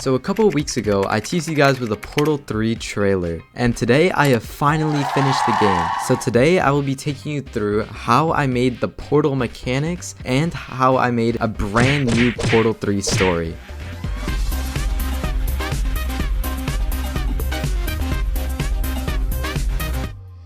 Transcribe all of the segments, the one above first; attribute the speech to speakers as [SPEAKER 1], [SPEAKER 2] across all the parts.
[SPEAKER 1] So a couple of weeks ago, I teased you guys with a Portal 3 trailer, and today I have finally finished the game. So today I will be taking you through how I made the Portal mechanics and how I made a brand new Portal 3 story.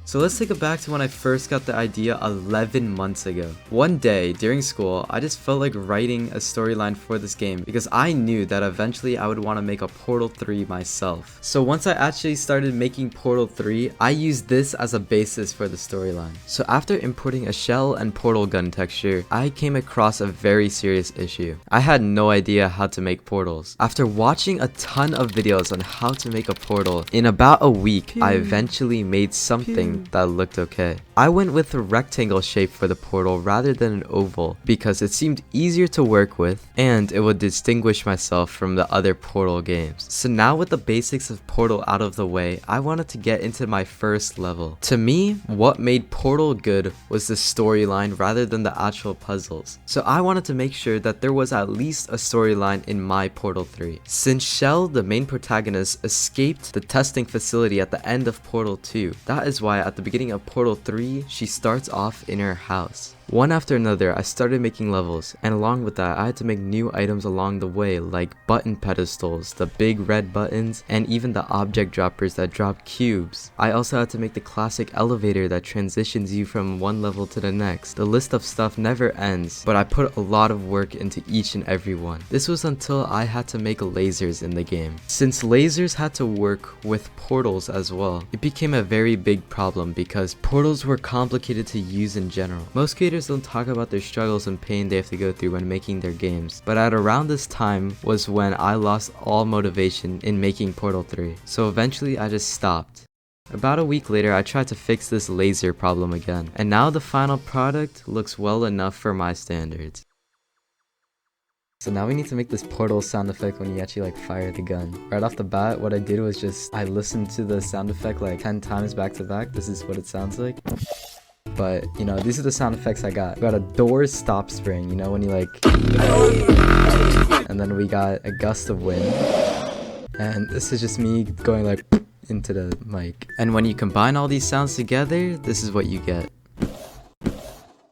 [SPEAKER 1] So let's take it back to when I first got the idea 11 months ago. One day during school, I just felt like writing a storyline for this game because I knew that eventually I would want to make a Portal 3 myself. So once I actually started making Portal 3, I used this as a basis for the storyline. So after importing a shell and portal gun texture, I came across a very serious issue. I had no idea how to make portals. After watching a ton of videos on how to make a portal, in about a week, I eventually made something that looked okay. I went with a rectangle shape for the portal rather than an oval because it seemed easier to work with and it would distinguish myself from the other Portal games. So now with the basics of Portal out of the way, I wanted to get into my first level. To me, what made Portal good was the storyline rather than the actual puzzles. So I wanted to make sure that there was at least a storyline in my Portal 3. Since Shell, the main protagonist, escaped the testing facility at the end of Portal 2, that is why at the beginning of Portal 3, she starts off in her house. One after another, I started making levels, and along with that, I had to make new items along the way, like button pedestals, the big red buttons, and even the object droppers that drop cubes. I also had to make the classic elevator that transitions you from one level to the next. The list of stuff never ends, but I put a lot of work into each and every one. This was until I had to make lasers in the game. Since lasers had to work with portals as well, it became a very big problem because portals were complicated to use in general. Most creators don't talk about their struggles and pain they have to go through when making their games, but at around this time was when I lost all motivation in making Portal 3, so eventually I just stopped. About a week later, I tried to fix this laser problem again, and now the final product looks well enough for my standards. So now we need to make this portal sound effect when you actually like fire the gun. Right off the bat, what I did was I listened to the sound effect like 10 times back to back. This is what it sounds like. But, you know, these are the sound effects I got. We got a door stop spring, you know, when you like... And then we got a gust of wind. And this is just me going like into the mic. And when you combine all these sounds together, this is what you get.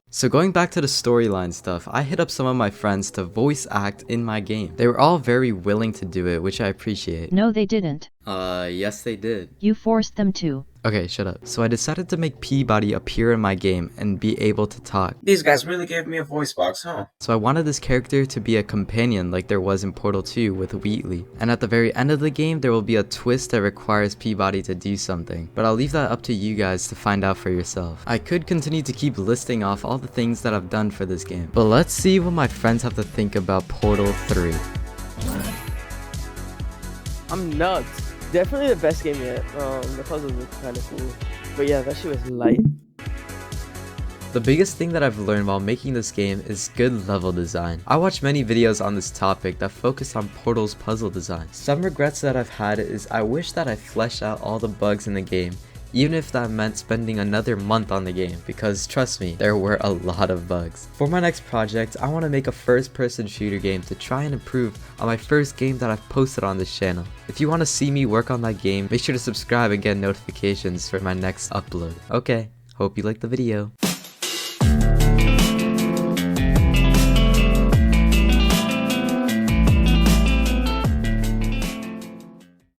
[SPEAKER 1] So going back to the storyline stuff, I hit up some of my friends to voice act in my game. They were all very willing to do it, which I appreciate.
[SPEAKER 2] No, they didn't.
[SPEAKER 1] Yes they did.
[SPEAKER 2] You forced them to.
[SPEAKER 1] Okay, shut up. So I decided to make Peabody appear in my game and be able to talk.
[SPEAKER 3] These guys really gave me a voice box, huh?
[SPEAKER 1] So I wanted this character to be a companion like there was in Portal 2 with Wheatley. And at the very end of the game, there will be a twist that requires Peabody to do something. But I'll leave that up to you guys to find out for yourself. I could continue to keep listing off all the things that I've done for this game. But let's see what my friends have to think about Portal 3.
[SPEAKER 4] I'm nuts. Definitely the best game yet. The puzzles look kind of cool. But yeah, that shit was light.
[SPEAKER 1] The biggest thing that I've learned while making this game is good level design. I watched many videos on this topic that focus on Portal's puzzle design. Some regrets that I've had is I wish that I fleshed out all the bugs in the game, even if that meant spending another month on the game, because trust me, there were a lot of bugs. For my next project, I want to make a first-person shooter game to try and improve on my first game that I've posted on this channel. If you want to see me work on that game, make sure to subscribe and get notifications for my next upload. Okay, hope you liked the video.